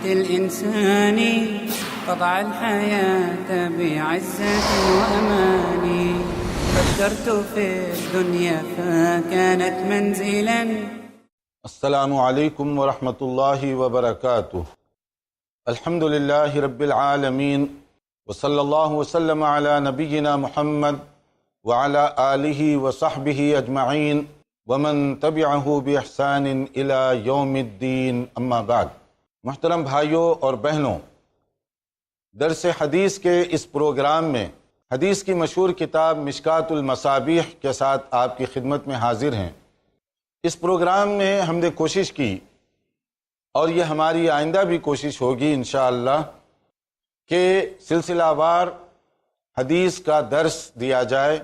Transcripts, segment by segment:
الإنسان قطع الحياة بعزة وأمان. فكرت في الدنيا فكانت منزلا. السلام علیکم ورحمۃ اللہ وبرکاتہ. الحمد للہ رب العالمین وصلی اللہ وسلم علی نبینا محمد وعلی آلہ وصحبہ اجمعین ومن تبعہ بإحسان الی یوم الدین. اما بعد. محترم بھائیوں اور بہنوں، درس حدیث کے اس پروگرام میں حدیث کی مشہور کتاب مشکوٰۃ المصابیح کے ساتھ آپ کی خدمت میں حاضر ہیں. اس پروگرام میں ہم نے کوشش کی، اور یہ ہماری آئندہ بھی کوشش ہوگی انشاءاللہ، کہ سلسلہ وار حدیث کا درس دیا جائے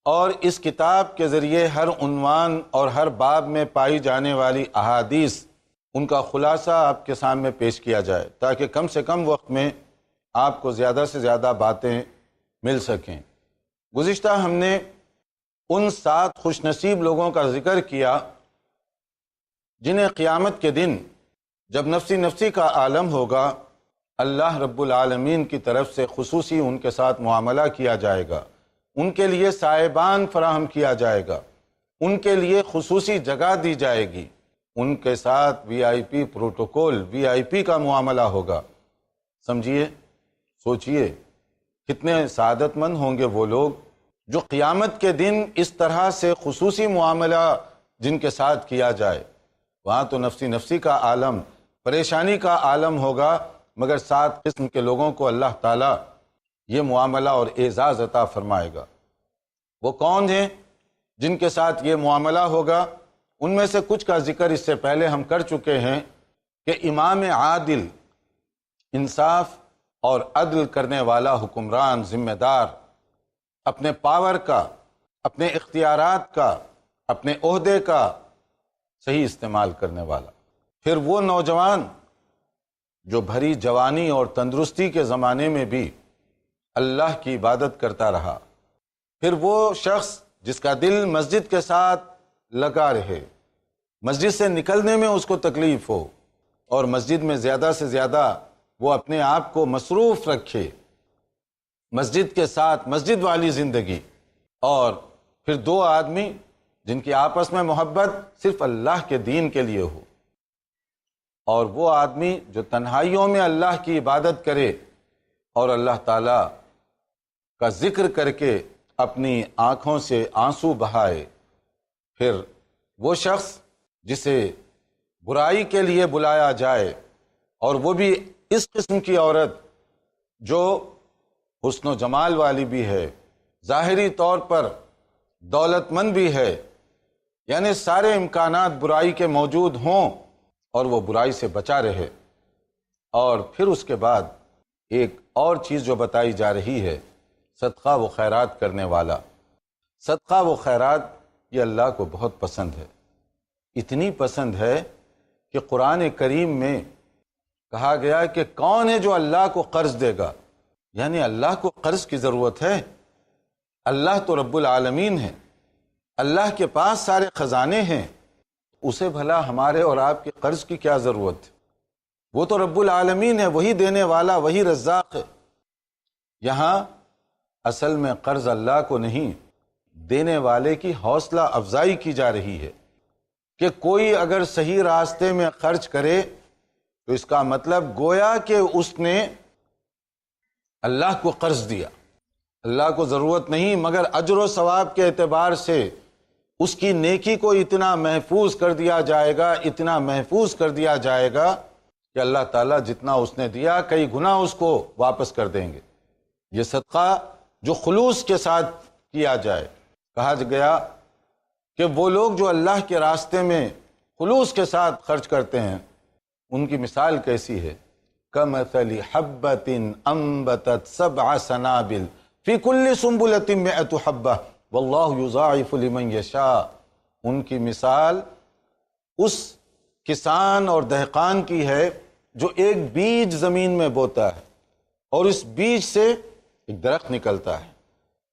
اور اس کتاب کے ذریعے ہر عنوان اور ہر باب میں پائی جانے والی احادیث، ان کا خلاصہ آپ کے سامنے پیش کیا جائے، تاکہ کم سے کم وقت میں آپ کو زیادہ سے زیادہ باتیں مل سکیں. گزشتہ ہم نے ان 7 خوش نصیب لوگوں کا ذکر کیا جنہیں قیامت کے دن جب نفسی نفسی کا عالم ہوگا، اللہ رب العالمین کی طرف سے خصوصی ان کے ساتھ معاملہ کیا جائے گا، ان کے لیے سائبان فراہم کیا جائے گا، ان کے لیے خصوصی جگہ دی جائے گی، ان کے ساتھ VIP پروٹوکول VIP کا معاملہ ہوگا. سمجھیے، سوچئے کتنے سعادت مند ہوں گے وہ لوگ جو قیامت کے دن اس طرح سے خصوصی معاملہ جن کے ساتھ کیا جائے. وہاں تو نفسی نفسی کا عالم، پریشانی کا عالم ہوگا، مگر 7 قسم کے لوگوں کو اللہ تعالیٰ یہ معاملہ اور اعزاز عطا فرمائے گا. وہ کون ہیں جن کے ساتھ یہ معاملہ ہوگا؟ ان میں سے کچھ کا ذکر اس سے پہلے ہم کر چکے ہیں کہ امام عادل، انصاف اور عدل کرنے والا حکمران، ذمہ دار، اپنے پاور کا، اپنے اختیارات کا، اپنے عہدے کا صحیح استعمال کرنے والا. پھر وہ نوجوان جو بھری جوانی اور تندرستی کے زمانے میں بھی اللہ کی عبادت کرتا رہا. پھر وہ شخص جس کا دل مسجد کے ساتھ لگا رہے، مسجد سے نکلنے میں اس کو تکلیف ہو، اور مسجد میں زیادہ سے زیادہ وہ اپنے آپ کو مصروف رکھے، مسجد کے ساتھ مسجد والی زندگی. اور پھر 2 آدمی جن کی آپس میں محبت صرف اللہ کے دین کے لیے ہو، اور وہ آدمی جو تنہائیوں میں اللہ کی عبادت کرے اور اللہ تعالیٰ کا ذکر کر کے اپنی آنکھوں سے آنسو بہائے. پھر وہ شخص جسے برائی کے لیے بلایا جائے، اور وہ بھی اس قسم کی عورت جو حسن و جمال والی بھی ہے، ظاہری طور پر دولت مند بھی ہے، یعنی سارے امکانات برائی کے موجود ہوں اور وہ برائی سے بچا رہے. اور پھر اس کے بعد ایک اور چیز جو بتائی جا رہی ہے، صدقہ و خیرات کرنے والا. صدقہ و خیرات یہ اللہ کو بہت پسند ہے، اتنی پسند ہے کہ قرآن کریم میں کہا گیا کہ کون ہے جو اللہ کو قرض دے گا؟ یعنی اللہ کو قرض کی ضرورت ہے؟ اللہ تو رب العالمین ہے، اللہ کے پاس سارے خزانے ہیں، اسے بھلا ہمارے اور آپ کے قرض کی کیا ضرورت ہے؟ وہ تو رب العالمین ہے، وہی دینے والا، وہی رزاق ہے. یہاں اصل میں قرض اللہ کو نہیں، دینے والے کی حوصلہ افزائی کی جا رہی ہے کہ کوئی اگر صحیح راستے میں خرچ کرے تو اس کا مطلب گویا کہ اس نے اللہ کو قرض دیا. اللہ کو ضرورت نہیں، مگر اجر و ثواب کے اعتبار سے اس کی نیکی کو اتنا محفوظ کر دیا جائے گا، اتنا محفوظ کر دیا جائے گا کہ اللہ تعالیٰ جتنا اس نے دیا کئی گنا اس کو واپس کر دیں گے. یہ صدقہ جو خلوص کے ساتھ کیا جائے، کہا گیا کہ وہ لوگ جو اللہ کے راستے میں خلوص کے ساتھ خرچ کرتے ہیں، ان کی مثال کیسی ہے؟ کمثل حبۃ انبتت 7 سنابل فی کل سنبلۃ 100 حبۃ واللہ یضاعف لمن یشاء. ان کی مثال اس کسان اور دہقان کی ہے جو ایک بیج زمین میں بوتا ہے، اور اس بیج سے ایک درخت نکلتا ہے،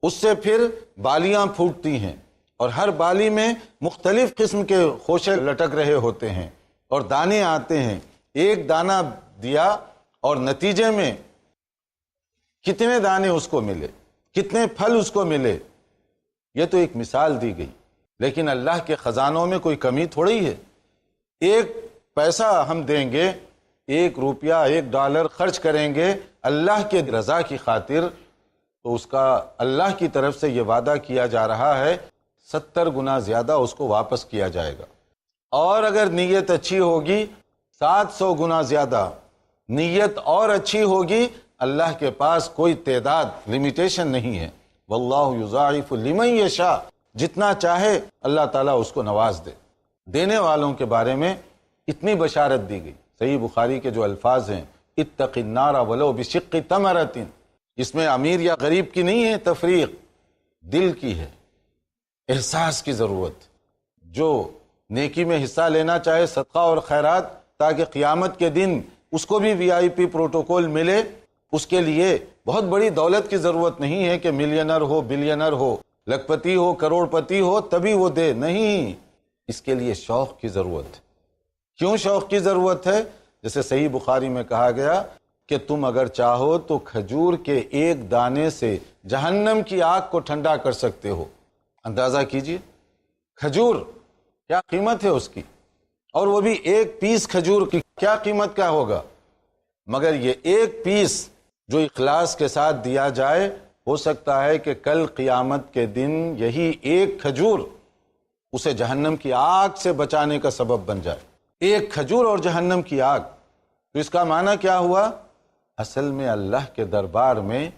اس سے پھر بالیاں پھوٹتی ہیں، اور ہر بالی میں مختلف قسم کے خوشے لٹک رہے ہوتے ہیں اور دانے آتے ہیں. ایک دانہ دیا اور نتیجے میں کتنے دانے اس کو ملے، کتنے پھل اس کو ملے، یہ تو ایک مثال دی گئی۔ لیکن اللہ کے خزانوں میں کوئی کمی تھوڑی ہے۔ ایک پیسہ ہم دیں گے، 1 روپیہ، $1 خرچ کریں گے اللہ کے رضا کی خاطر، تو اس کا اللہ کی طرف سے یہ وعدہ کیا جا رہا ہے 70 گنا زیادہ اس کو واپس کیا جائے گا۔ اور اگر نیت اچھی ہوگی 700 گنا زیادہ، نیت اور اچھی ہوگی، اللہ کے پاس کوئی تعداد لمیٹیشن نہیں ہے۔ واللہ یضاعف لمن یشاء، جتنا چاہے اللہ تعالیٰ اس کو نواز دے۔ دینے والوں کے بارے میں اتنی بشارت دی گئی۔ صحیح بخاری کے جو الفاظ ہیں، اتق النار ولو بشق تمرۃ، اس میں امیر یا غریب کی نہیں ہے تفریق، دل کی ہے، احساس کی ضرورت۔ جو نیکی میں حصہ لینا چاہے، صدقہ اور خیرات، تاکہ قیامت کے دن اس کو بھی VIP پروٹوکول ملے، اس کے لیے بہت بڑی دولت کی ضرورت نہیں ہے کہ ملینر ہو، بلینر ہو، لکھپتی ہو، کروڑ پتی ہو تبھی وہ دے، نہیں، اس کے لیے شوق کی ضرورت ہے۔ کیوں شوق کی ضرورت ہے؟ جیسے صحیح بخاری میں کہا گیا کہ تم اگر چاہو تو کھجور کے ایک دانے سے جہنم کی آگ کو ٹھنڈا کر سکتے ہو۔ اندازہ کیجئے کھجور کیا قیمت ہے اس کی، اور وہ بھی ایک پیس کھجور کی کیا قیمت کا ہوگا، مگر یہ ایک پیس جو اخلاص کے ساتھ دیا جائے، ہو سکتا ہے کہ کل قیامت کے دن یہی ایک کھجور اسے جہنم کی آگ سے بچانے کا سبب بن جائے۔ ایک کھجور اور جہنم کی آگ، تو اس کا معنی کیا ہوا؟ اصل میں اللہ کے دربار میں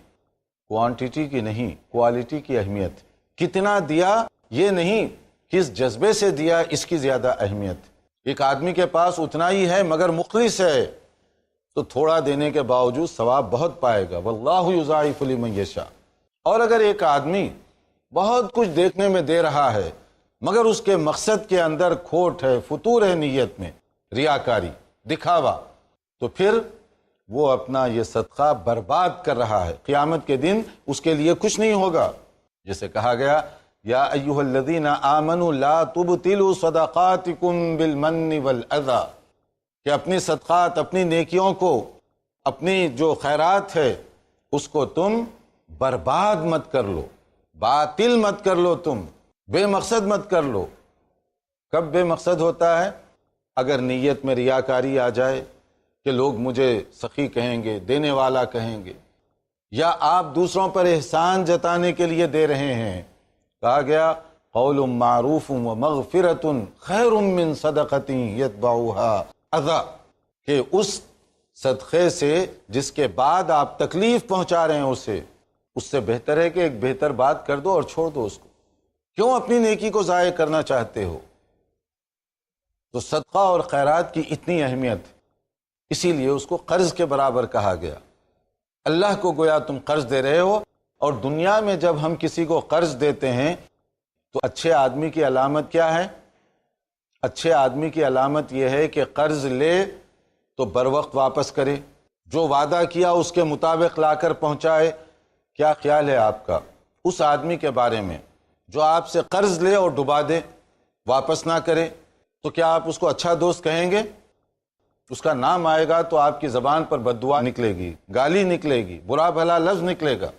کوانٹیٹی کی نہیں، کوالٹی کی اہمیت۔ کتنا دیا یہ نہیں، کس جذبے سے دیا اس کی زیادہ اہمیت۔ ایک آدمی کے پاس اتنا ہی ہے مگر مخلص ہے تو تھوڑا دینے کے باوجود ثواب بہت پائے گا۔ واللہ یضاعف لمن یشاء۔ اور اگر ایک آدمی بہت کچھ دیکھنے میں دے رہا ہے مگر اس کے مقصد کے اندر کھوٹ ہے، فتور ہے، نیت میں ریاکاری، دکھاوا، تو پھر وہ اپنا یہ صدقہ برباد کر رہا ہے۔ قیامت کے دن اس کے لیے کچھ نہیں ہوگا۔ جیسے کہا گیا یا ایھا الذین آمنوا لا تبطلوا صدقاتکم بالمن والاذی، کہ اپنی صدقات، اپنی نیکیوں کو، اپنی جو خیرات ہے اس کو تم برباد مت کر لو، باطل مت کر لو، تم بے مقصد مت کر لو۔ کب بے مقصد ہوتا ہے؟ اگر نیت میں ریاکاری آ جائے کہ لوگ مجھے سخی کہیں گے، دینے والا کہیں گے، یا آپ دوسروں پر احسان جتانے کے لیے دے رہے ہیں۔ کہا گیا قول معروف ومغفرۃ خیر من صدقۃ یتبعها اذی، کہ اس صدقے سے جس کے بعد آپ تکلیف پہنچا رہے ہیں اسے، اس سے بہتر ہے کہ ایک بہتر بات کر دو اور چھوڑ دو اس کو۔ کیوں اپنی نیکی کو ضائع کرنا چاہتے ہو؟ تو صدقہ اور خیرات کی اتنی اہمیت، اسی لیے اس کو قرض کے برابر کہا گیا۔ اللہ کو گویا تم قرض دے رہے ہو، اور دنیا میں جب ہم کسی کو قرض دیتے ہیں تو اچھے آدمی کی علامت کیا ہے؟ اچھے آدمی کی علامت یہ ہے کہ قرض لے تو بر وقت واپس کرے، جو وعدہ کیا اس کے مطابق لا کر پہنچائے۔ کیا خیال ہے آپ کا اس آدمی کے بارے میں جو آپ سے قرض لے اور ڈبا دے، واپس نہ کرے؟ تو کیا آپ اس کو اچھا دوست کہیں گے؟ اس کا نام آئے گا تو آپ کی زبان پر بد دعا نکلے گی، گالی نکلے گی، برا بھلا لفظ نکلے گا،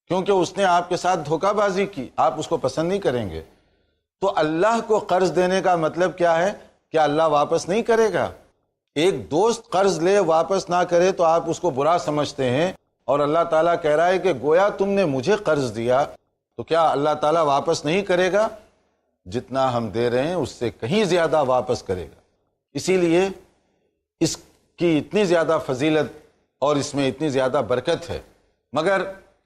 کیونکہ اس نے آپ کے ساتھ دھوکہ بازی کی، آپ اس کو پسند نہیں کریں گے۔ تو اللہ کو قرض دینے کا مطلب کیا ہے؟ کہ اللہ واپس نہیں کرے گا۔ ایک دوست قرض لے واپس نہ کرے تو آپ اس کو برا سمجھتے ہیں، اور اللہ تعالیٰ کہہ رہا ہے کہ گویا تم نے مجھے قرض دیا تو کیا اللہ تعالیٰ واپس نہیں کرے گا؟ جتنا ہم دے رہے ہیں اس سے کہیں زیادہ واپس کرے گا۔ اسی لیے اس کی اتنی زیادہ فضیلت اور اس میں اتنی زیادہ برکت ہے، مگر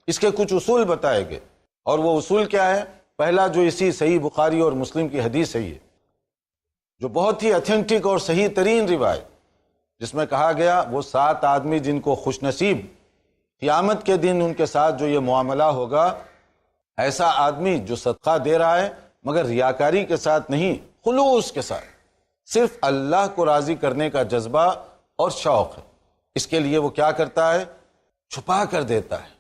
اس کے کچھ اصول بتائے گئے، اور وہ اصول کیا ہے؟ پہلا جو اسی صحیح بخاری اور مسلم کی حدیث ہے، یہ جو بہت ہی اتھینٹک اور صحیح ترین روایت، جس میں کہا گیا وہ 7 آدمی جن کو خوش نصیب، قیامت کے دن ان کے ساتھ جو یہ معاملہ ہوگا، ایسا آدمی جو صدقہ دے رہا ہے مگر ریاکاری کے ساتھ نہیں، خلوص کے ساتھ، صرف اللہ کو راضی کرنے کا جذبہ اور شوق ہے۔ اس کے لیے وہ کیا کرتا ہے؟ چھپا کر دیتا ہے۔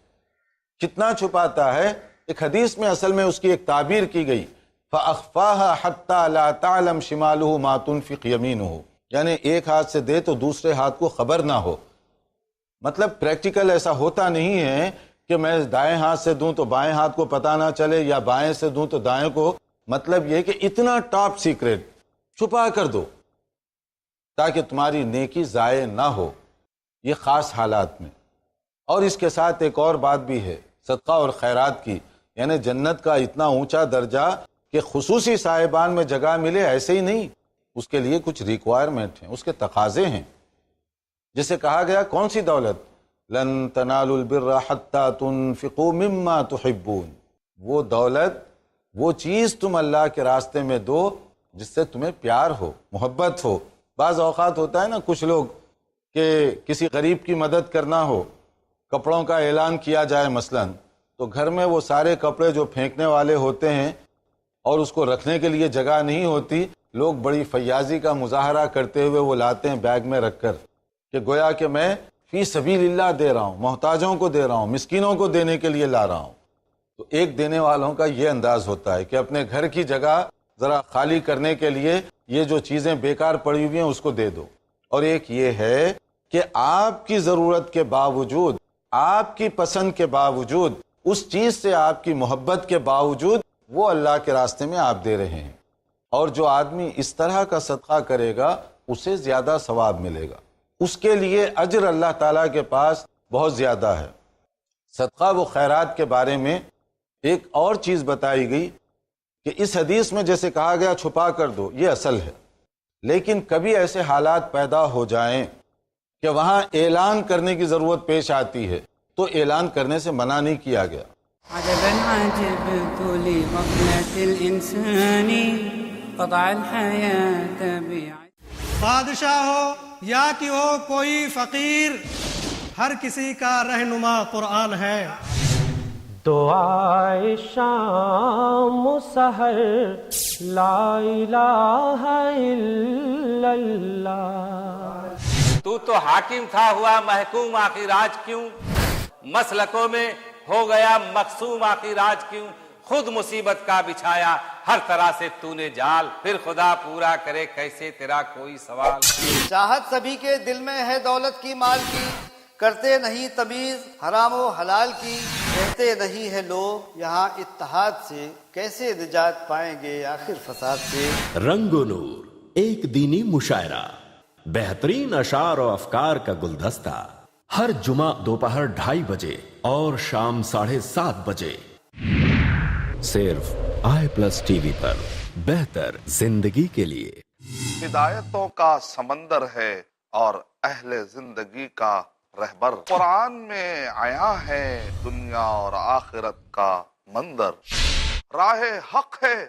کتنا چھپاتا ہے؟ ایک حدیث میں اصل میں اس کی ایک تعبیر کی گئی، فَأَخْفَاهَا حَتَّى لَا تَعْلَمْ شِمَالُهُ مَا تُنْفِقْ يَمِينُهُ، یعنی ایک ہاتھ سے دے تو دوسرے ہاتھ کو خبر نہ ہو. مطلب پریکٹیکل ایسا ہوتا نہیں ہے کہ میں دائیں ہاتھ سے دوں تو بائیں ہاتھ کو پتہ نہ چلے یا بائیں سے دوں تو دائیں کو. مطلب یہ کہ اتنا ٹاپ سیکریٹ چھپا کر دو تاکہ تمہاری نیکی ضائع نہ ہو، یہ خاص حالات میں. اور اس کے ساتھ ایک اور بات بھی ہے صدقہ اور خیرات کی، یعنی جنت کا اتنا اونچا درجہ کہ خصوصی صاحبان میں جگہ ملے ایسے ہی نہیں، اس کے لیے کچھ ریکوائرمنٹ ہیں، اس کے تقاضے ہیں. جسے کہا گیا کون سی دولت؟ لن تنالوا البر حتى تنفقوا مما تحبون. وہ دولت، وہ چیز تم اللہ کے راستے میں دو جس سے تمہیں پیار ہو، محبت ہو. بعض اوقات ہوتا ہے نا کچھ لوگ کہ کسی غریب کی مدد کرنا ہو، کپڑوں کا اعلان کیا جائے مثلا، تو گھر میں وہ سارے کپڑے جو پھینکنے والے ہوتے ہیں اور اس کو رکھنے کے لیے جگہ نہیں ہوتی، لوگ بڑی فیاضی کا مظاہرہ کرتے ہوئے وہ لاتے ہیں بیگ میں رکھ کر کہ گویا کہ میں فی سبیل اللہ دے رہا ہوں، محتاجوں کو دے رہا ہوں، مسکینوں کو دینے کے لیے لا رہا ہوں. تو ایک دینے والوں کا یہ انداز ہوتا ہے کہ اپنے گھر کی جگہ ذرا خالی کرنے کے لیے یہ جو چیزیں بیکار پڑی ہوئی ہیں اس کو دے دو. اور ایک یہ ہے کہ آپ کی ضرورت کے باوجود، آپ کی پسند کے باوجود، اس چیز سے آپ کی محبت کے باوجود وہ اللہ کے راستے میں آپ دے رہے ہیں. اور جو آدمی اس طرح کا صدقہ کرے گا اسے زیادہ ثواب ملے گا، اس کے لیے اجر اللہ تعالیٰ کے پاس بہت زیادہ ہے. صدقہ و خیرات کے بارے میں ایک اور چیز بتائی گئی کہ اس حدیث میں جیسے کہا گیا چھپا کر دو، یہ اصل ہے، لیکن کبھی ایسے حالات پیدا ہو جائیں کہ وہاں اعلان کرنے کی ضرورت پیش آتی ہے تو اعلان کرنے سے منع نہیں کیا گیا. عجبا عجبت لغفلة الإنسان قطع الحياة بادشاہ ہو یا کہ ہو کوئی فقیر، ہر کسی کا رہنما قرآن ہے. دعائے شام و سحر لا الہ الا اللہ. تو حاکم تھا ہوا محکوم، آخر آج کیوں مسلکوں میں ہو گیا مقسوم، آخر آج کیوں خود مصیبت کا بچھایا ہر طرح سے تو نے جال، پھر خدا پورا کرے کیسے تیرا کوئی سوال. چاہت سبھی کے دل میں ہے دولت کی مال کی، کرتے نہیں تمیز حرام و حلال کی. کہتے نہیں ہے لوگ یہاں اتحاد سے، کیسے نجات پائیں گے آخر فساد سے. رنگ و نور ایک دینی مشاعرہ، بہترین اشعار و افکار کا گلدستہ، ہر جمعہ دوپہر 2:30 بجے اور شام 7:30 بجے، صرف iPlus TV پر. بہتر زندگی کے لیے. ہدایتوں کا سمندر ہے اور اہل زندگی کا رہبر. قرآن میں آیا ہے دنیا اور آخرت کا منظر. راہ حق ہے،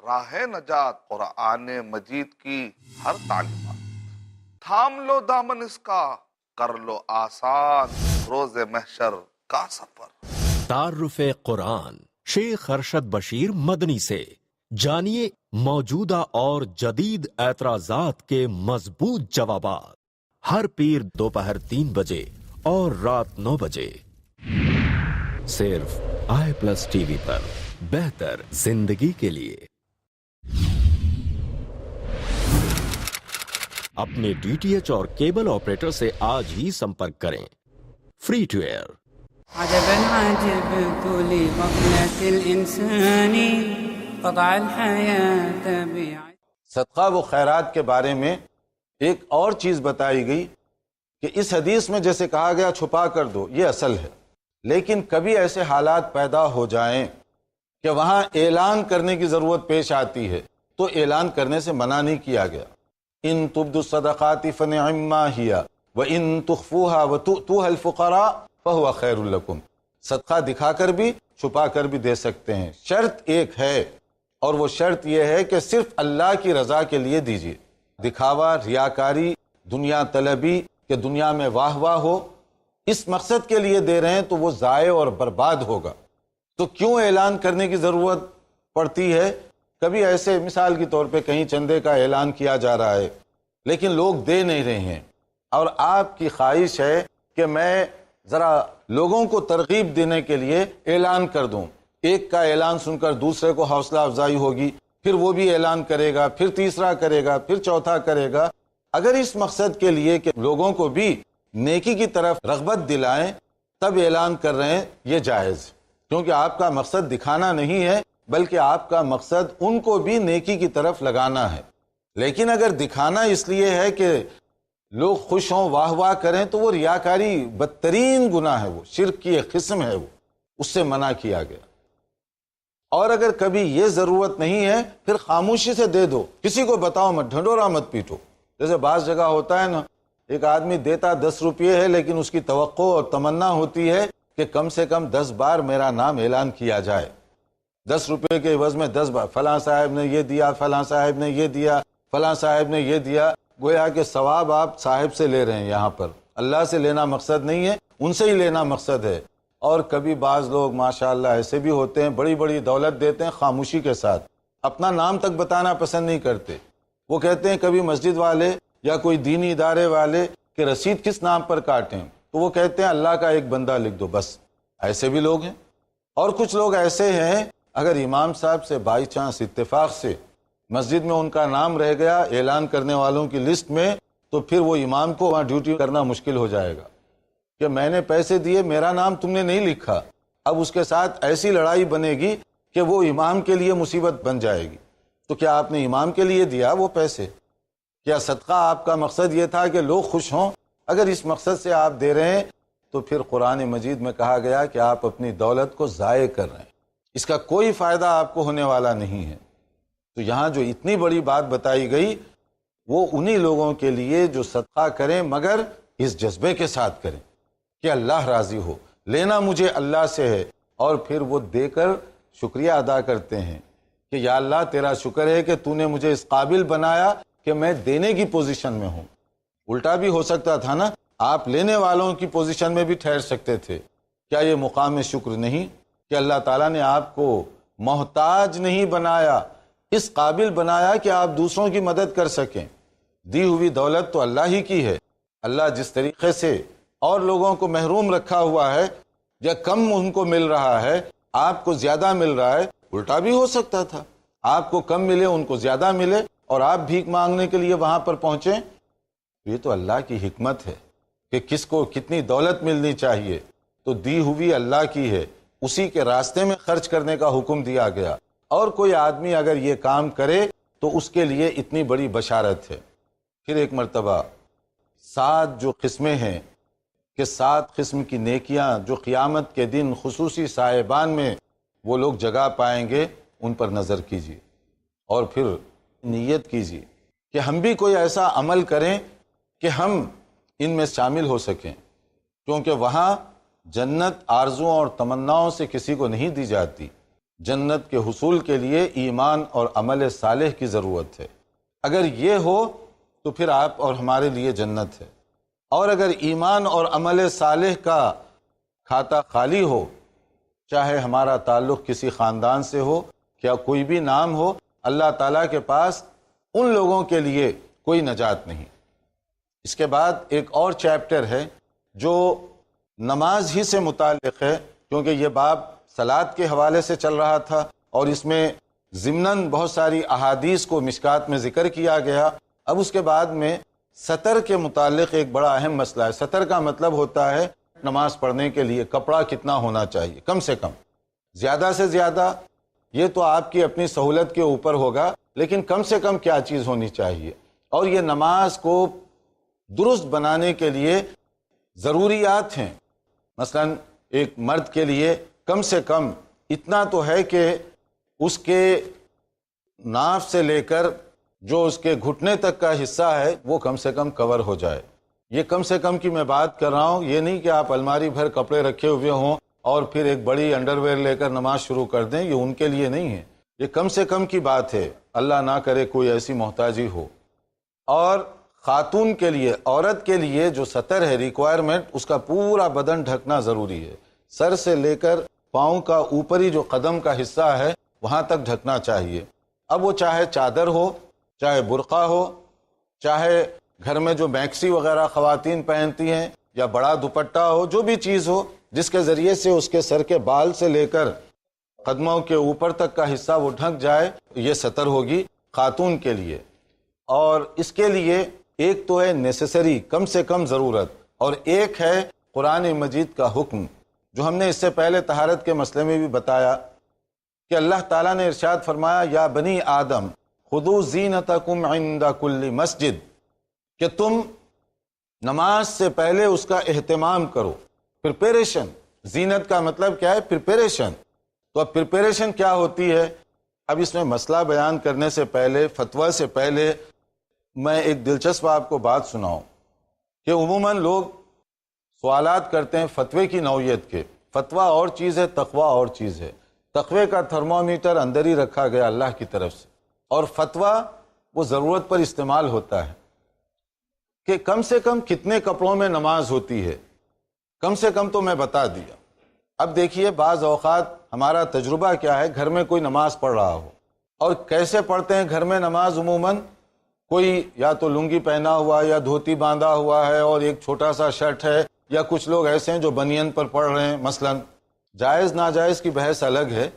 راہ نجات، قرآن مجید کی ہر تعلیمات. تھام لو دامن اس کا، کر لو آسان روز محشر کا سفر. تعارف قرآن شیخ ارشد بشیر مدنی سے جانیے موجودہ اور جدید اعتراضات کے مضبوط جوابات. ہر پیر دوپہر 3 بجے اور رات 9 بجے، صرف iPlus TV پر. بہتر زندگی کے لیے. اپنے DTH اور کیبل آپریٹر سے آج ہی سمپرک کریں. Free to air. عجبا عجبت لغفلة الإنسان قطع الحياة. صدقہ و خیرات کے بارے میں ایک اور چیز بتائی گئی کہ اس حدیث میں جیسے کہا گیا چھپا کر دو، یہ اصل ہے، لیکن کبھی ایسے حالات پیدا ہو جائیں کہ وہاں اعلان کرنے کی ضرورت پیش آتی ہے تو اعلان کرنے سے منع نہیں کیا گیا. ان تبدوا الصدقات فنعما ہی وان تخفوها وتؤتوها الفقراء فهو خیر لکم. صدقہ دکھا کر بھی چھپا کر بھی دے سکتے ہیں. شرط ایک ہے اور وہ شرط یہ ہے کہ صرف اللہ کی رضا کے لیے دیجیے. دکھاوا، ریاکاری، دنیا طلبی کہ دنیا میں واہ واہ ہو، اس مقصد کے لیے دے رہے ہیں تو وہ ضائع اور برباد ہوگا. تو کیوں اعلان کرنے کی ضرورت پڑتی ہے؟ کبھی ایسے مثال کے طور پہ کہیں چندے کا اعلان کیا جا رہا ہے لیکن لوگ دے نہیں رہے ہیں، اور آپ کی خواہش ہے کہ میں ذرا لوگوں کو ترغیب دینے کے لیے اعلان کر دوں. ایک کا اعلان سن کر دوسرے کو حوصلہ افزائی ہوگی، پھر وہ بھی اعلان کرے گا، پھر تیسرا کرے گا، پھر چوتھا کرے گا. اگر اس مقصد کے لیے کہ لوگوں کو بھی نیکی کی طرف رغبت دلائیں تب اعلان کر رہے ہیں، یہ جائز، کیونکہ آپ کا مقصد دکھانا نہیں ہے بلکہ آپ کا مقصد ان کو بھی نیکی کی طرف لگانا ہے۔ لیکن اگر دکھانا اس لیے ہے کہ لوگ خوش ہوں، واہ واہ کریں، تو وہ ریاکاری بدترین گناہ ہے، وہ شرک کی ایک قسم ہے، وہ اس سے منع کیا گیا۔ اور اگر کبھی یہ ضرورت نہیں ہے پھر خاموشی سے دے دو، کسی کو بتاؤ مت، ڈھنڈورا مت پیٹو۔ جیسے بعض جگہ ہوتا ہے نا، ایک آدمی دیتا 10 روپے ہے لیکن اس کی توقع اور تمنا ہوتی ہے کہ کم سے کم 10 بار میرا نام اعلان کیا جائے، 10 روپے کے عوض میں 10 بار فلاں صاحب نے یہ دیا، فلاں صاحب نے یہ دیا، فلاں صاحب نے یہ دیا، گویا کہ ثواب آپ صاحب سے لے رہے ہیں، یہاں پر اللہ سے لینا مقصد نہیں ہے، ان سے ہی لینا مقصد ہے۔ اور کبھی بعض لوگ ماشاءاللہ ایسے بھی ہوتے ہیں، بڑی بڑی دولت دیتے ہیں خاموشی کے ساتھ، اپنا نام تک بتانا پسند نہیں کرتے۔ وہ کہتے ہیں کبھی مسجد والے یا کوئی دینی ادارے والے کہ رسید کس نام پر کاٹیں، تو وہ کہتے ہیں اللہ کا ایک بندہ لکھ دو بس۔ ایسے بھی لوگ ہیں۔ اور کچھ لوگ ایسے ہیں، اگر امام صاحب سے بائی چانس اتفاق سے مسجد میں ان کا نام رہ گیا اعلان کرنے والوں کی لسٹ میں، تو پھر وہ امام کو وہاں ڈیوٹی کرنا مشکل ہو جائے گا کہ میں نے پیسے دیے، میرا نام تم نے نہیں لکھا۔ اب اس کے ساتھ ایسی لڑائی بنے گی کہ وہ امام کے لیے مصیبت بن جائے گی۔ تو کیا آپ نے امام کے لیے دیا وہ پیسے؟ کیا صدقہ آپ کا مقصد یہ تھا کہ لوگ خوش ہوں؟ اگر اس مقصد سے آپ دے رہے ہیں تو پھر قرآن مجید میں کہا گیا کہ آپ اپنی دولت کو ضائع کر رہے ہیں، اس کا کوئی فائدہ آپ کو ہونے والا نہیں ہے۔ تو یہاں جو اتنی بڑی بات بتائی گئی وہ انہی لوگوں کے لیے جو صدقہ کریں مگر اس جذبے کے ساتھ کریں کہ اللہ راضی ہو، لینا مجھے اللہ سے ہے، اور پھر وہ دے کر شکریہ ادا کرتے ہیں کہ یا اللہ تیرا شکر ہے کہ تو نے مجھے اس قابل بنایا کہ میں دینے کی پوزیشن میں ہوں۔ الٹا بھی ہو سکتا تھا نا، آپ لینے والوں کی پوزیشن میں بھی ٹھہر سکتے تھے۔ کیا یہ مقام شکر نہیں کہ اللہ تعالیٰ نے آپ کو محتاج نہیں بنایا، اس قابل بنایا کہ آپ دوسروں کی مدد کر سکیں؟ دی ہوئی دولت تو اللہ ہی کی ہے۔ اللہ جس طریقے سے اور لوگوں کو محروم رکھا ہوا ہے یا کم ان کو مل رہا ہے، آپ کو زیادہ مل رہا ہے، الٹا بھی ہو سکتا تھا، آپ کو کم ملے ان کو زیادہ ملے اور آپ بھیک مانگنے کے لیے وہاں پر پہنچیں۔ یہ تو اللہ کی حکمت ہے کہ کس کو کتنی دولت ملنی چاہیے، تو دی ہوئی اللہ کی ہے، اسی کے راستے میں خرچ کرنے کا حکم دیا گیا۔ اور کوئی آدمی اگر یہ کام کرے تو اس کے لیے اتنی بڑی بشارت ہے۔ پھر ایک مرتبہ 7 جو قسمیں ہیں کہ 7 قسم کی نیکیاں جو قیامت کے دن خصوصی صاحبان میں وہ لوگ جگہ پائیں گے، ان پر نظر کیجیے اور پھر نیت کیجیے کہ ہم بھی کوئی ایسا عمل کریں کہ ہم ان میں شامل ہو سکیں، کیونکہ وہاں جنت آرزوؤں اور تمناؤں سے کسی کو نہیں دی جاتی۔ جنت کے حصول کے لیے ایمان اور عمل صالح کی ضرورت ہے۔ اگر یہ ہو تو پھر آپ اور ہمارے لیے جنت ہے، اور اگر ایمان اور عمل صالح کا کھاتا خالی ہو، چاہے ہمارا تعلق کسی خاندان سے ہو یا کوئی بھی نام ہو، اللہ تعالیٰ کے پاس ان لوگوں کے لیے کوئی نجات نہیں۔ اس کے بعد ایک اور چیپٹر ہے جو نماز ہی سے متعلق ہے، کیونکہ یہ باب صلاۃ کے حوالے سے چل رہا تھا اور اس میں ضمناً بہت ساری احادیث کو مشکات میں ذکر کیا گیا۔ اب اس کے بعد میں سطر کے متعلق ایک بڑا اہم مسئلہ ہے۔ سطر کا مطلب ہوتا ہے نماز پڑھنے کے لیے کپڑا کتنا ہونا چاہیے، کم سے کم، زیادہ سے زیادہ یہ تو آپ کی اپنی سہولت کے اوپر ہوگا، لیکن کم سے کم کیا چیز ہونی چاہیے۔ اور یہ نماز کو درست بنانے کے لیے ضروریات ہیں۔ مثلا ایک مرد کے لیے کم سے کم اتنا تو ہے کہ اس کے ناف سے لے کر جو اس کے گھٹنے تک کا حصہ ہے وہ کم سے کم کور ہو جائے۔ یہ کم سے کم کی میں بات کر رہا ہوں، یہ نہیں کہ آپ الماری بھر کپڑے رکھے ہوئے ہوں اور پھر ایک بڑی انڈر ویئر لے کر نماز شروع کر دیں، یہ ان کے لیے نہیں ہے، یہ کم سے کم کی بات ہے، اللہ نہ کرے کوئی ایسی محتاجی ہو۔ اور خاتون کے لیے، عورت کے لیے جو سطر ہے ریکوائرمنٹ، اس کا پورا بدن ڈھکنا ضروری ہے، سر سے لے کر پاؤں کا اوپری جو قدم کا حصہ ہے وہاں تک ڈھکنا چاہیے۔ اب وہ چاہے چادر ہو، چاہے برقع ہو، چاہے گھر میں جو میکسی وغیرہ خواتین پہنتی ہیں یا بڑا دوپٹہ ہو، جو بھی چیز ہو جس کے ذریعے سے اس کے سر کے بال سے لے کر قدموں کے اوپر تک کا حصہ وہ ڈھک جائے، یہ سطر ہوگی خاتون کے لیے۔ اور اس کے لیے ایک تو ہے نیسیسری، کم سے کم ضرورت، اور ایک ہے قرآن مجید کا حکم، جو ہم نے اس سے پہلے طہارت کے مسئلے میں بھی بتایا کہ اللہ تعالیٰ نے ارشاد فرمایا یا بنی آدم خذوا زینتکم عند کل مسجد، کہ تم نماز سے پہلے اس کا اہتمام کرو، پریپریشن۔ زینت کا مطلب کیا ہے؟ پریپریشن۔ تو اب پریپریشن کیا ہوتی ہے؟ اب اس میں مسئلہ بیان کرنے سے پہلے، فتویٰ سے پہلے، میں ایک دلچسپ آپ کو بات سناؤں کہ عموماً لوگ سوالات کرتے ہیں فتوے کی نوعیت کے۔ فتویٰ اور چیز ہے، تقوی اور چیز ہے۔ تقوی کا تھرمومیٹر اندر ہی رکھا گیا اللہ کی طرف سے، اور فتویٰ وہ ضرورت پر استعمال ہوتا ہے کہ کم سے کم کتنے کپڑوں میں نماز ہوتی ہے، کم سے کم تو میں بتا دیا۔ اب دیکھیے بعض اوقات ہمارا تجربہ کیا ہے، گھر میں کوئی نماز پڑھ رہا ہو، اور کیسے پڑھتے ہیں گھر میں نماز؟ عموماً کوئی یا تو لنگی پہنا ہوا یا دھوتی باندھا ہوا ہے اور ایک چھوٹا سا شرٹ ہے، یا کچھ لوگ ایسے ہیں جو بنین پر پڑھ رہے ہیں مثلاً۔ جائز ناجائز کی بحث الگ ہے،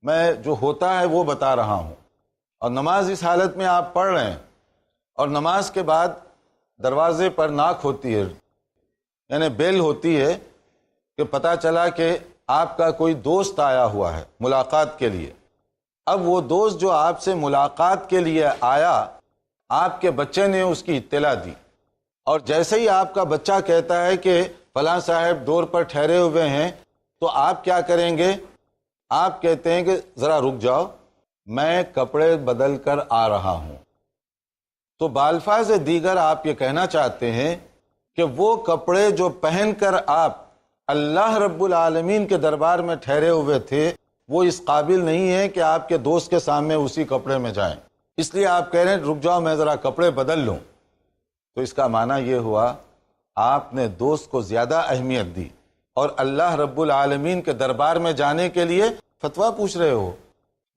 میں جو ہوتا ہے وہ بتا رہا ہوں۔ اور نماز اس حالت میں آپ پڑھ رہے ہیں، اور نماز کے بعد دروازے پر ناک ہوتی ہے، یعنی بیل ہوتی ہے کہ پتہ چلا کہ آپ کا کوئی دوست آیا ہوا ہے ملاقات کے لیے۔ اب وہ دوست جو آپ سے ملاقات کے لیے آیا، آپ کے بچے نے اس کی اطلاع دی، اور جیسے ہی آپ کا بچہ کہتا ہے کہ فلاں صاحب دور پر ٹھہرے ہوئے ہیں، تو آپ کیا کریں گے؟ آپ کہتے ہیں کہ ذرا رک جاؤ، میں کپڑے بدل کر آ رہا ہوں۔ تو بالفاظ دیگر آپ یہ کہنا چاہتے ہیں کہ وہ کپڑے جو پہن کر آپ اللہ رب العالمین کے دربار میں ٹھہرے ہوئے تھے، وہ اس قابل نہیں ہے کہ آپ کے دوست کے سامنے اسی کپڑے میں جائیں، اس لیے آپ کہہ رہے ہیں رک جاؤ میں ذرا کپڑے بدل لوں۔ تو اس کا معنی یہ ہوا آپ نے دوست کو زیادہ اہمیت دی، اور اللہ رب العالمین کے دربار میں جانے کے لیے فتویٰ پوچھ رہے ہو۔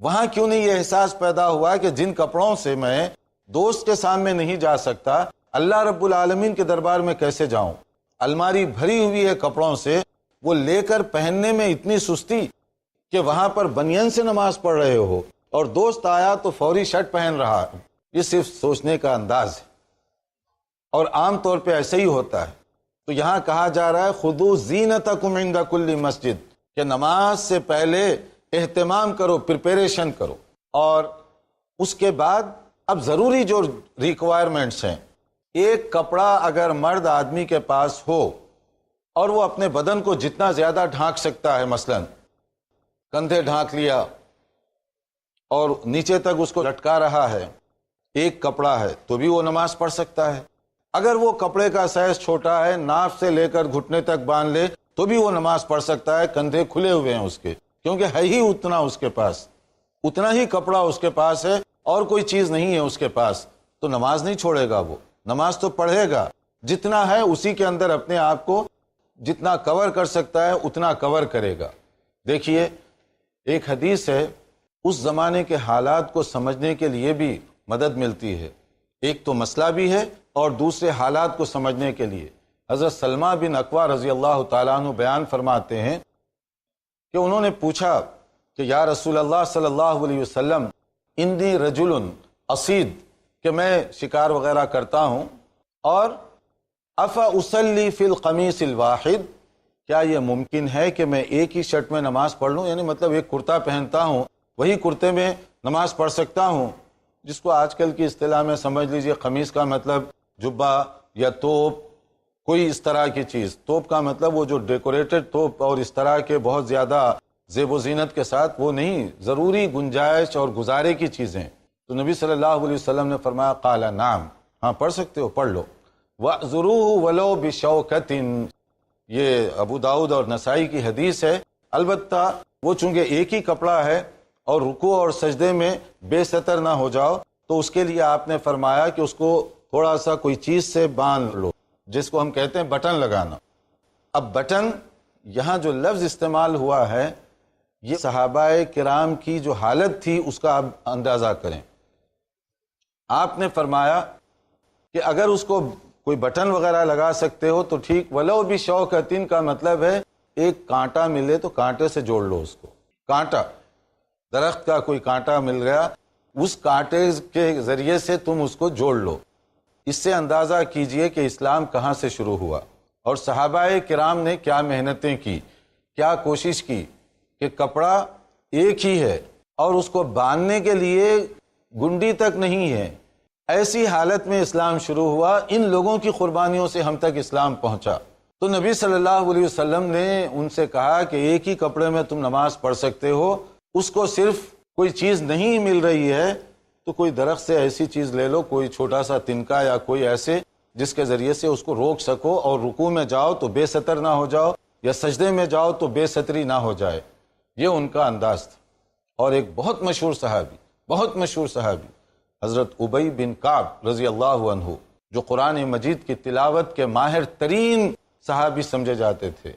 وہاں کیوں نہیں یہ احساس پیدا ہوا کہ جن کپڑوں سے میں دوست کے سامنے نہیں جا سکتا، اللہ رب العالمین کے دربار میں کیسے جاؤں؟ الماری بھری ہوئی ہے کپڑوں سے، وہ لے کر پہننے میں اتنی سستی کہ وہاں پر بنین سے نماز پڑھ رہے ہو، اور دوست آیا تو فوری شرٹ پہن رہا۔ یہ صرف سوچنے کا انداز ہے، اور عام طور پہ ایسے ہی ہوتا ہے۔ تو یہاں کہا جا رہا ہے خذوا زینتکم عند کل مسجد، کہ نماز سے پہلے اہتمام کرو، پریپریشن کرو۔ اور اس کے بعد اب ضروری جو ریکوائرمنٹس ہیں، ایک کپڑا اگر مرد آدمی کے پاس ہو اور وہ اپنے بدن کو جتنا زیادہ ڈھانک سکتا ہے، مثلا کندھے ڈھانک لیا اور نیچے تک اس کو لٹکا رہا ہے، ایک کپڑا ہے تو بھی وہ نماز پڑھ سکتا ہے۔ اگر وہ کپڑے کا سائز چھوٹا ہے، ناف سے لے کر گھٹنے تک باندھ لے تو بھی وہ نماز پڑھ سکتا ہے، کندھے کھلے ہوئے ہیں اس کے، کیونکہ ہے ہی اتنا اس کے پاس، اتنا ہی کپڑا اس کے پاس ہے اور کوئی چیز نہیں ہے اس کے پاس، تو نماز نہیں چھوڑے گا، وہ نماز تو پڑھے گا، جتنا ہے اسی کے اندر اپنے آپ کو جتنا کور کر سکتا ہے اتنا کور کرے گا۔ دیکھیے ایک حدیث ہے، اس زمانے کے حالات کو سمجھنے کے لیے بھی مدد ملتی ہے، ایک تو مسئلہ بھی ہے اور دوسرے حالات کو سمجھنے کے لیے۔ حضرت سلمہ بن اکوع رضی اللہ تعالیٰ عنہ بیان فرماتے ہیں کہ انہوں نے پوچھا کہ یا رسول اللہ صلی اللہ علیہ وسلم، انی رجل اصید، کہ میں شکار وغیرہ کرتا ہوں، اور افا اصلی فی القمیص الواحد، کیا یہ ممکن ہے کہ میں ایک ہی شرٹ میں نماز پڑھ لوں؟ یعنی مطلب ایک کرتا پہنتا ہوں، وہی کرتے میں نماز پڑھ سکتا ہوں، جس کو آج کل کی اصطلاح میں سمجھ لیجئے قمیص کا مطلب جبہ یا توپ، کوئی اس طرح کی چیز۔ توپ کا مطلب وہ جو ڈیکوریٹڈ توپ اور اس طرح کے بہت زیادہ زیب و زینت کے ساتھ، وہ نہیں، ضروری گنجائش اور گزارے کی چیزیں۔ تو نبی صلی اللہ علیہ وسلم نے فرمایا قال نعم، ہاں پڑھ سکتے ہو، پڑھ لو۔ وَأْذُرُوهُ وَلَوْ بِشَوْكَةٍ، یہ ابو داؤد اور نسائی کی حدیث ہے۔ البتہ وہ چونکہ ایک ہی کپڑا ہے اور رکوع اور سجدے میں بے ستر نہ ہو جاؤ، تو اس کے لیے آپ نے فرمایا کہ اس کو تھوڑا سا کوئی چیز سے باندھ لو، جس کو ہم کہتے ہیں بٹن لگانا۔ اب بٹن، یہاں جو لفظ استعمال ہوا ہے، یہ صحابہ کرام کی جو حالت تھی اس کا آپ اندازہ کریں۔ آپ نے فرمایا کہ اگر اس کو کوئی بٹن وغیرہ لگا سکتے ہو تو ٹھیک، ولو بھی شوکتن کا مطلب ہے ایک کانٹا ملے تو کانٹے سے جوڑ لو اس کو، کانٹا، درخت کا کوئی کانٹا مل گیا، اس کانٹے کے ذریعے سے تم اس کو جوڑ لو۔ اس سے اندازہ کیجئے کہ اسلام کہاں سے شروع ہوا اور صحابہ کرام نے کیا محنتیں کی، کیا کوشش کی کہ کپڑا ایک ہی ہے اور اس کو باندھنے کے لیے گنڈی تک نہیں ہے، ایسی حالت میں اسلام شروع ہوا۔ ان لوگوں کی قربانیوں سے ہم تک اسلام پہنچا۔ تو نبی صلی اللہ علیہ وسلم نے ان سے کہا کہ ایک ہی کپڑے میں تم نماز پڑھ سکتے ہو، اس کو صرف کوئی چیز نہیں مل رہی ہے تو کوئی درخت سے ایسی چیز لے لو، کوئی چھوٹا سا تنکا یا کوئی ایسے جس کے ذریعے سے اس کو روک سکو، اور رکوع میں جاؤ تو بے ستر نہ ہو جاؤ، یا سجدے میں جاؤ تو بے ستری نہ ہو جائے۔ یہ ان کا انداز تھا۔ اور ایک بہت مشہور صحابی حضرت ابی بن کعب رضی اللہ عنہ، جو قرآن مجید کی تلاوت کے ماہر ترین صحابی سمجھے جاتے تھے،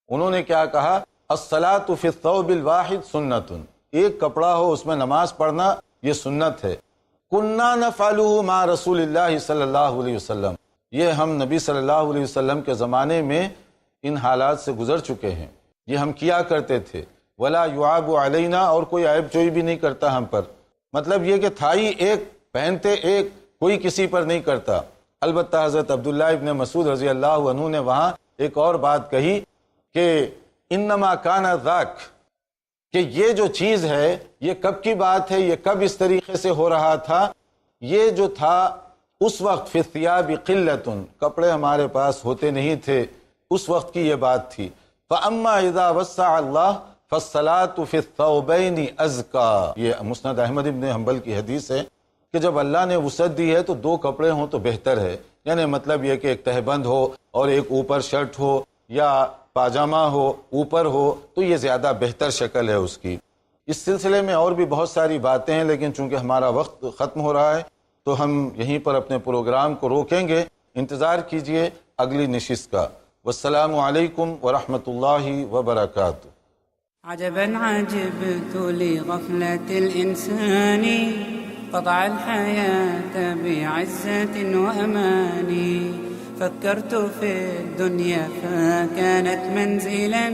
انہوں نے کیا کہا؟ الصلاۃ فی الثوب الواحد سنت، ایک کپڑا ہو اس میں نماز پڑھنا یہ سنت ہے۔ کننا نفعلہ مع رسول اللہ صلی اللہ علیہ وسلم، یہ ہم نبی صلی اللہ علیہ وسلم کے زمانے میں ان حالات سے گزر چکے ہیں، یہ ہم کیا کرتے تھے۔ ولا یعاب علینا، اور کوئی عیب جوئی بھی نہیں کرتا ہم پر، مطلب یہ کہ تھا ہی ایک، پہنتے ایک، کوئی کسی پر نہیں کرتا۔ البتہ حضرت عبداللہ ابن مسعود رضی اللہ عنہ نے وہاں ایک اور بات کہی کہ انما کان ذاک، کہ یہ جو چیز ہے یہ کب کی بات ہے، یہ کب اس طریقے سے ہو رہا تھا؟ یہ جو تھا اس وقت فی الثیاب قلۃ، کپڑے ہمارے پاس ہوتے نہیں تھے، اس وقت کی یہ بات تھی۔ فاما اذا وسع اللہ فالصلاۃ فی الثوبین ازکا، یہ مسند احمد ابن حنبل کی حدیث ہے کہ جب اللہ نے وسعت دی ہے تو دو کپڑے ہوں تو بہتر ہے، یعنی مطلب یہ کہ ایک تہبند ہو اور ایک اوپر شرٹ ہو یا پاجامہ ہو اوپر ہو، تو یہ زیادہ بہتر شکل ہے اس کی۔ اس سلسلے میں اور بھی بہت ساری باتیں ہیں، لیکن چونکہ ہمارا وقت ختم ہو رہا ہے تو ہم یہیں پر اپنے پروگرام کو روکیں گے۔ انتظار کیجئے اگلی نشست کا۔ والسلام علیکم ورحمۃ اللہ وبرکاتہ۔ عجبا عجبت لغفلة الإنسان قطع الحياة بعزة وأمان فكرت في الدنيا فكانت منزلا